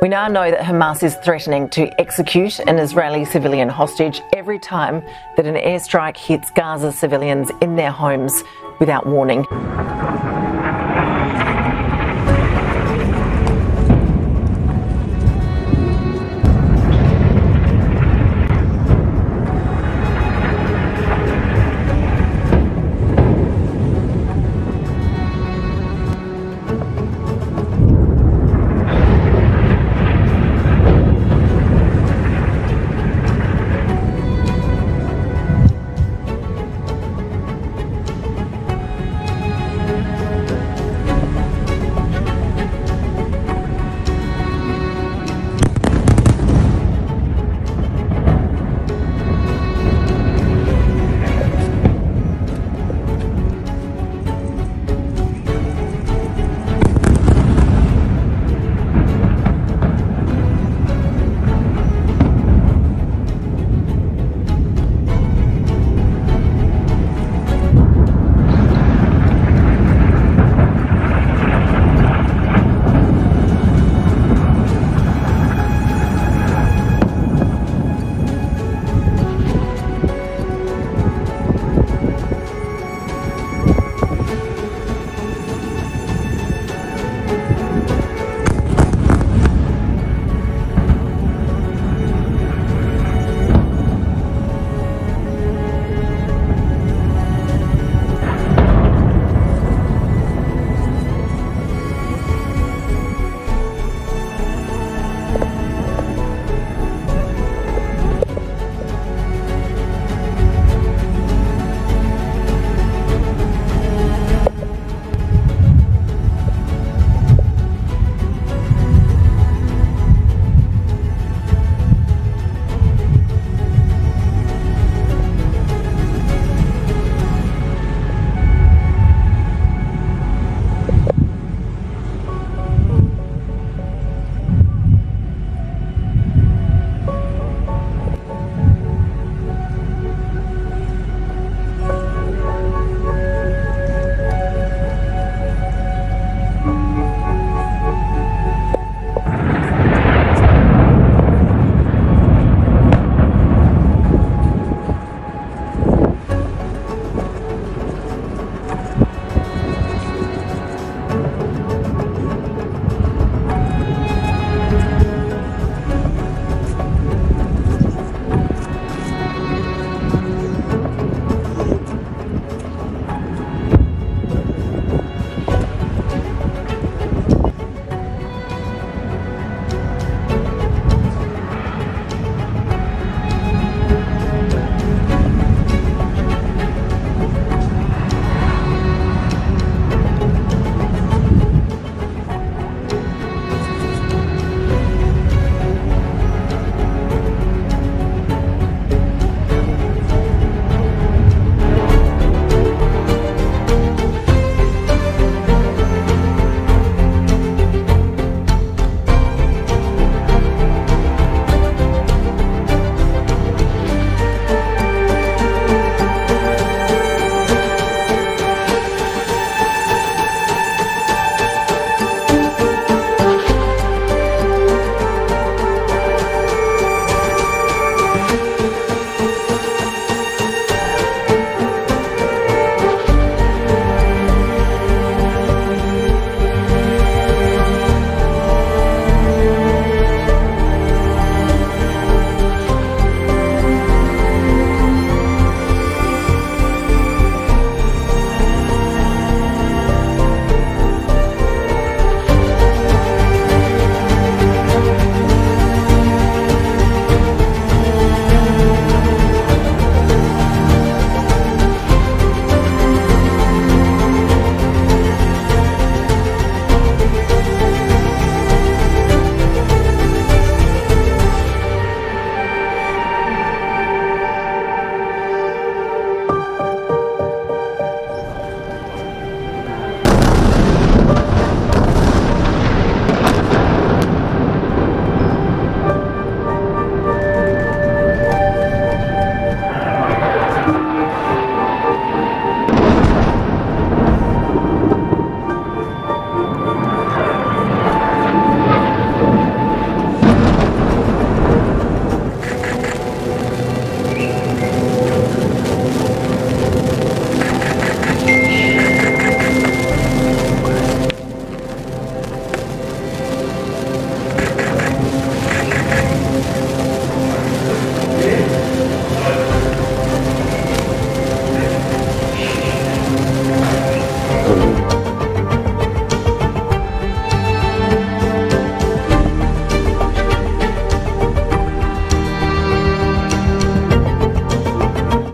We now know that Hamas is threatening to execute an Israeli civilian hostage every time that an airstrike hits Gaza civilians in their homes without warning.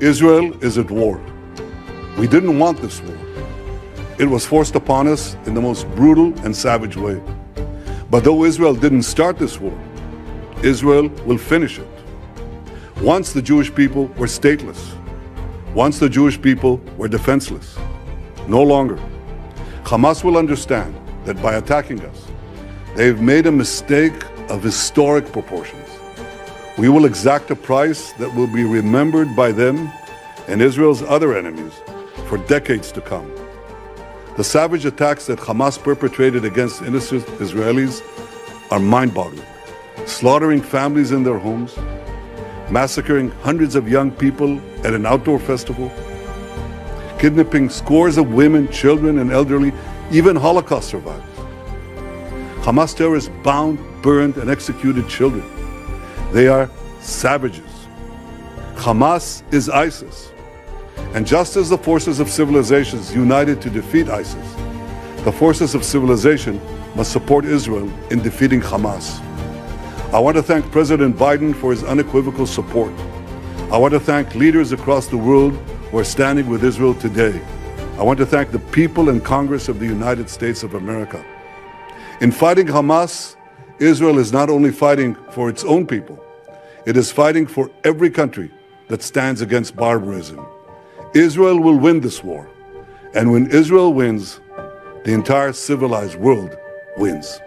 Israel is at war. We didn't want this war. It was forced upon us in the most brutal and savage way. But though Israel didn't start this war, Israel will finish it. Once the Jewish people were stateless. Once the Jewish people were defenseless. No longer. Hamas will understand that by attacking us, they've made a mistake of historic proportions. We will exact a price that will be remembered by them and Israel's other enemies for decades to come. The savage attacks that Hamas perpetrated against innocent Israelis are mind-boggling, slaughtering families in their homes, massacring hundreds of young people at an outdoor festival, kidnapping scores of women, children, and elderly, even Holocaust survivors. Hamas terrorists bound, burned, and executed children. They are savages. Hamas is ISIS. And just as the forces of civilizations united to defeat ISIS, the forces of civilization must support Israel in defeating Hamas. I want to thank President Biden for his unequivocal support. I want to thank leaders across the world who are standing with Israel today. I want to thank the people and Congress of the United States of America. In fighting Hamas, Israel is not only fighting for its own people, it is fighting for every country that stands against barbarism. Israel will win this war. And when Israel wins, the entire civilized world wins.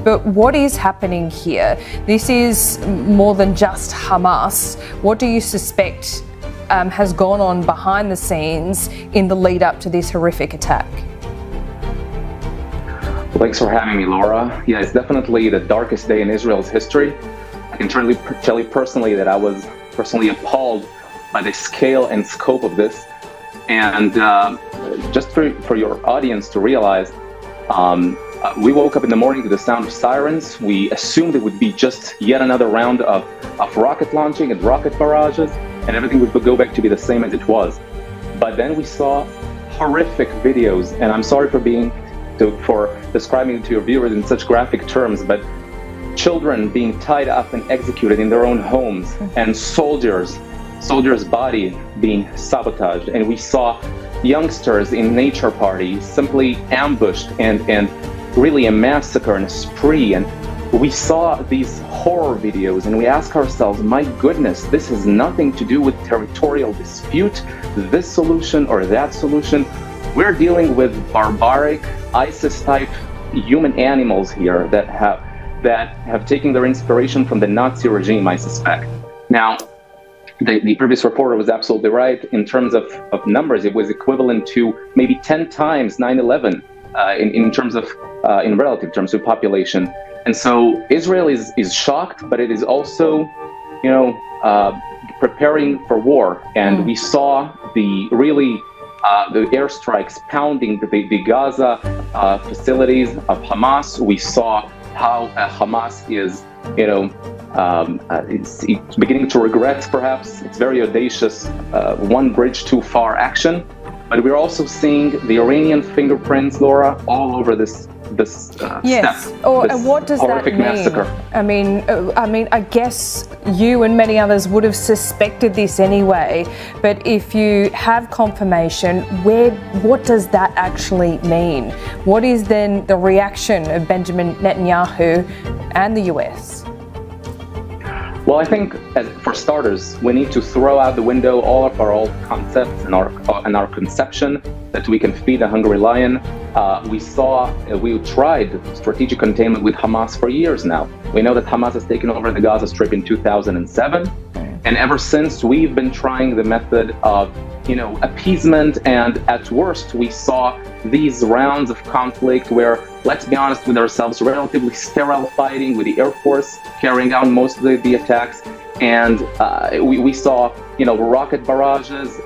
But what is happening here? This is more than just Hamas. What do you suspect has gone on behind the scenes in the lead up to this horrific attack? Thanks for having me, Laura. Yeah, it's definitely the darkest day in Israel's history. I can tell you personally that I was personally appalled by the scale and scope of this. And just for your audience to realize, we woke up in the morning to the sound of sirens. We assumed it would be just yet another round of rocket launching and rocket barrages, and everything would go back to be the same as it was. But then we saw horrific videos, and I'm sorry for describing to your viewers in such graphic terms, but children being tied up and executed in their own homes, and soldiers' body being sabotaged. And we saw youngsters in nature parties simply ambushed and really a massacre and a spree. And we saw these horror videos and we ask ourselves, my goodness, this has nothing to do with territorial dispute, this solution or that solution. We're dealing with barbaric ISIS-type human animals here that have taken their inspiration from the Nazi regime, I suspect. Now, the previous reporter was absolutely right. In terms of numbers, it was equivalent to maybe 10 times 9/11 in relative terms of population. And so Israel is shocked, but it is also, preparing for war. And we saw the airstrikes pounding the Gaza facilities of Hamas. We saw how Hamas is, it's beginning to regret, perhaps, its very audacious one bridge too far action. But we're also seeing the Iranian fingerprints, Laura, all over this yes. step. And what does that mean? Massacre. I mean, I guess you and many others would have suspected this anyway. But if you have confirmation, what does that actually mean? What is then the reaction of Benjamin Netanyahu and the US? Well, I think for starters, we need to throw out the window all of our old concepts and our conception that we can feed a hungry lion. We tried strategic containment with Hamas for years now. We know that Hamas has taken over the Gaza Strip in 2007. And ever since, we've been trying the method of, appeasement. And at worst, we saw these rounds of conflict where, let's be honest with ourselves, relatively sterile fighting with the Air Force carrying out most of the attacks. And we saw, rocket barrages,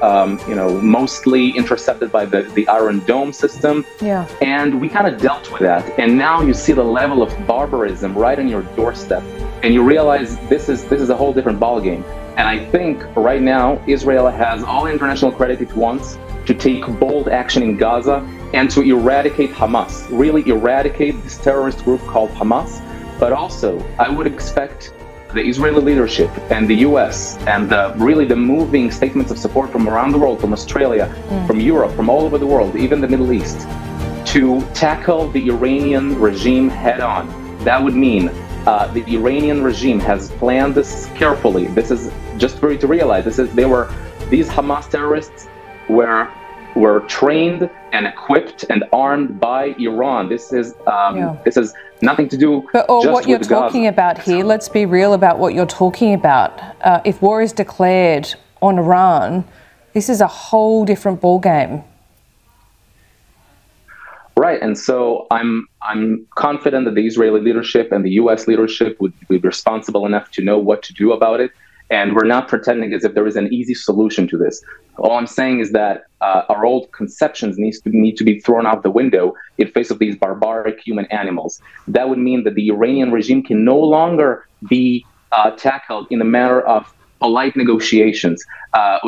mostly intercepted by the Iron Dome system. Yeah. And we kind of dealt with that. And now you see the level of barbarism right on your doorstep. And you realize this is a whole different ballgame. And I think right now, Israel has all the international credit it wants to take bold action in Gaza and to eradicate Hamas, really eradicate this terrorist group called Hamas. But also, I would expect the Israeli leadership and the US and really the moving statements of support from around the world, from Australia, from Europe, from all over the world, even the Middle East, to tackle the Iranian regime head on. That would mean the Iranian regime has planned this carefully. This is just for you to realize. These Hamas terrorists were trained and equipped and armed by Iran. This is nothing to do. But what you're talking about here, let's be real about what you're talking about. If war is declared on Iran, this is a whole different ballgame. Right, and so I'm confident that the Israeli leadership and the U.S. leadership would be responsible enough to know what to do about it. And we're not pretending as if there is an easy solution to this. All I'm saying is that our old conceptions need to be thrown out the window in face of these barbaric human animals. That would mean that the Iranian regime can no longer be tackled in a manner of polite negotiations.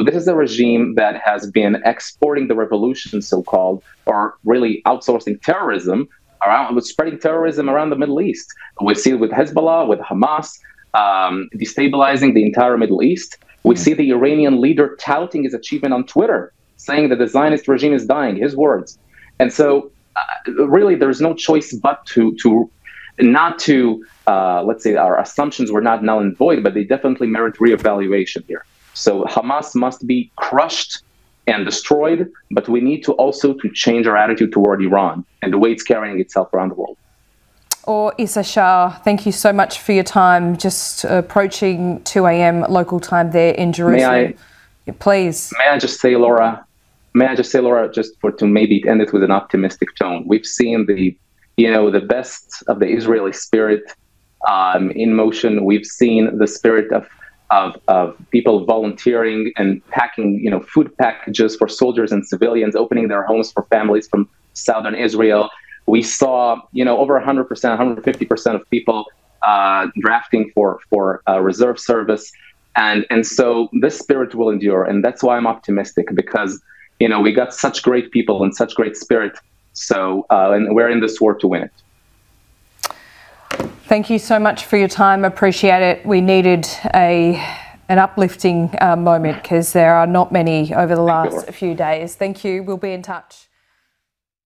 This is a regime that has been exporting the revolution, so-called, or really outsourcing terrorism, spreading terrorism around the Middle East. We see it with Hezbollah, with Hamas, destabilizing the entire Middle East. We see the Iranian leader touting his achievement on Twitter, saying that the Zionist regime is dying, his words. And so really there's no choice but to let's say our assumptions were not null and void, but they definitely merit reevaluation here. So Hamas must be crushed and destroyed, but we need to also change our attitude toward Iran and the way it's carrying itself around the world. Or Issa Shah, thank you so much for your time. Just approaching 2 a.m. local time there in Jerusalem. Please. May I just say, Laura, to maybe end it with an optimistic tone. We've seen the best of the Israeli spirit in motion. We've seen the spirit of people volunteering and packing, food packages for soldiers and civilians, opening their homes for families from southern Israel. We saw, over 100%, 150% of people drafting for reserve service. And so this spirit will endure. And that's why I'm optimistic, because, we got such great people and such great spirit. So, and we're in this war to win it. Thank you so much for your time. Appreciate it. We needed an uplifting moment because there are not many over the last few days. Thank you. We'll be in touch.